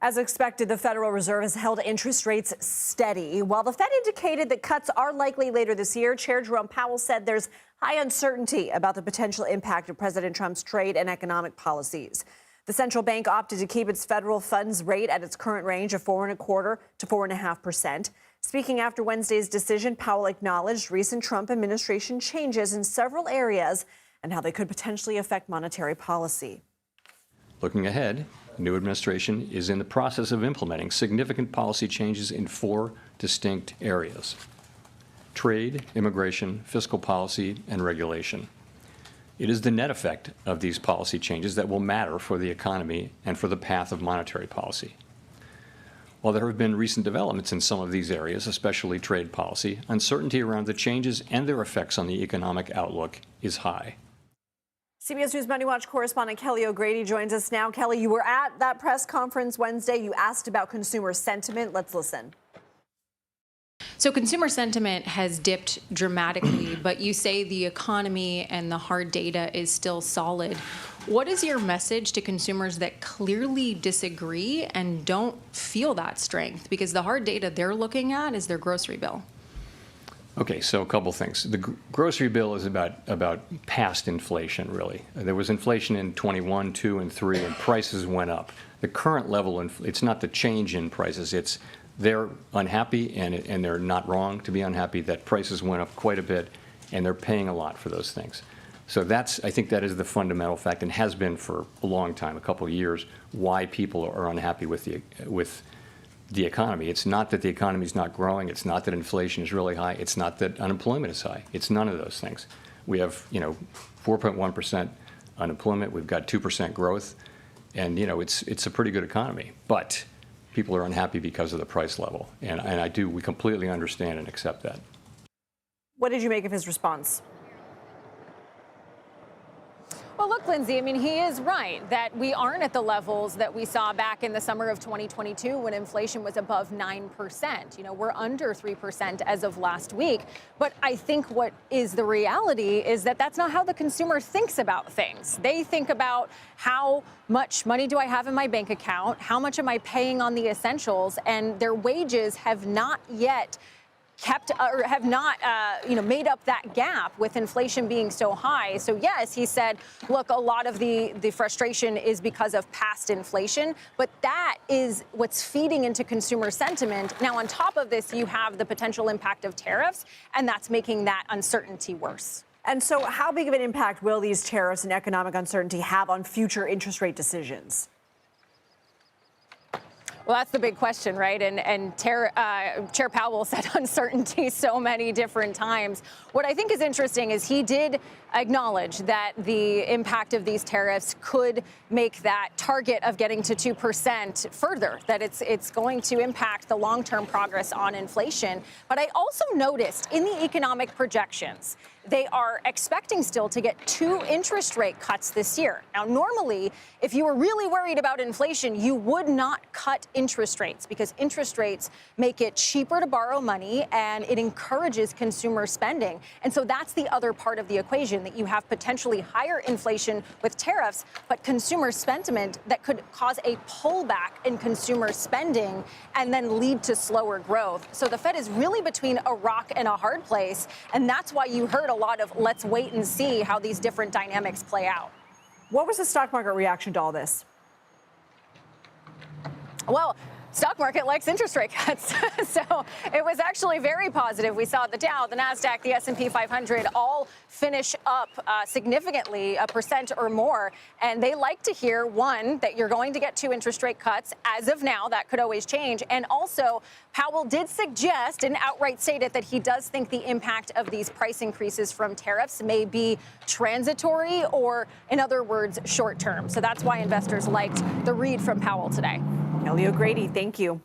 As expected, the Federal Reserve has held interest rates steady. While the Fed indicated that cuts are likely later this year, Chair Jerome Powell said there's high uncertainty about the potential impact of President Trump's trade and economic policies. The central bank opted to keep its federal funds rate at its current range of 4.25% to 4.5%. Speaking after Wednesday's decision, Powell acknowledged recent Trump administration changes in several areas and how they could potentially affect monetary policy. Looking ahead, the new administration is in the process of implementing significant policy changes in 4 distinct areas: trade, immigration, fiscal policy, and regulation. It is the net effect of these policy changes that will matter for the economy and for the path of monetary policy. While there have been recent developments in some of these areas, especially trade policy, uncertainty around the changes and their effects on the economic outlook is high. CBS News MoneyWatch correspondent Kelly O'Grady joins us now. Kelly, you were at that press conference Wednesday. You asked about consumer sentiment. Let's listen. So consumer sentiment has dipped dramatically, but you say the economy and the hard data is still solid. What is your message to consumers that clearly disagree and don't feel that strength? Because the hard data they're looking at is their grocery bill. Okay, so a couple things. The grocery bill is about past inflation, really. There was inflation in 21, 2, and 3, and prices went up. The current level, it's not the change in prices. It's they're unhappy, and they're not wrong to be unhappy that prices went up quite a bit, and they're paying a lot for those things. So I think that is the fundamental fact, and has been for a long time, a couple of years, why people are unhappy with the economy. It's not that the economy is not growing. It's not that inflation is really high. It's not that unemployment is high. It's none of those things. We have, 4.1% unemployment. We've got 2% growth, and it's a pretty good economy. But people are unhappy because of the price level, and we completely understand and accept that. What did you make of his response? Well, look, Lindsay, I mean, he is right that we aren't at the levels that we saw back in the summer of 2022 when inflation was above 9%. We're under 3% as of last week. But I think what is the reality is that that's not how the consumer thinks about things. They think about how much money do I have in my bank account? How much am I paying on the essentials? And their wages have not yet made up that gap with inflation being so high. So yes, he said, look, a lot of the frustration is because of past inflation, but that is what's feeding into consumer sentiment. Now, on top of this, you have the potential impact of tariffs, and that's making that uncertainty worse. And so how big of an impact will these tariffs and economic uncertainty have on future interest rate decisions? Well, that's the big question, right? And Chair Powell said uncertainty so many different times. What I think is interesting is he did acknowledge that the impact of these tariffs could make that target of getting to 2% further, that it's going to impact the long-term progress on inflation. But I also noticed in the economic projections, they are expecting still to get 2 interest rate cuts this year. Now, normally, if you were really worried about inflation, you would not cut interest rates because interest rates make it cheaper to borrow money and it encourages consumer spending. And so that's the other part of the equation, that you have potentially higher inflation with tariffs, but consumer sentiment that could cause a pullback in consumer spending and then lead to slower growth. So the Fed is really between a rock and a hard place. And that's why you heard a lot of let's wait and see how these different dynamics play out. What was the stock market reaction to all this? Well, stock market likes interest rate cuts. So it was actually very positive. We saw the Dow, the NASDAQ, the S&P 500 all finish up significantly, 1% or more. And they like to hear, one, that you're going to get 2 interest rate cuts. As of now, that could always change. And also, Powell did suggest and outright stated that he does think the impact of these price increases from tariffs may be transitory or, in other words, short term. So that's why investors liked the read from Powell today. Kelly O'Grady, thank you.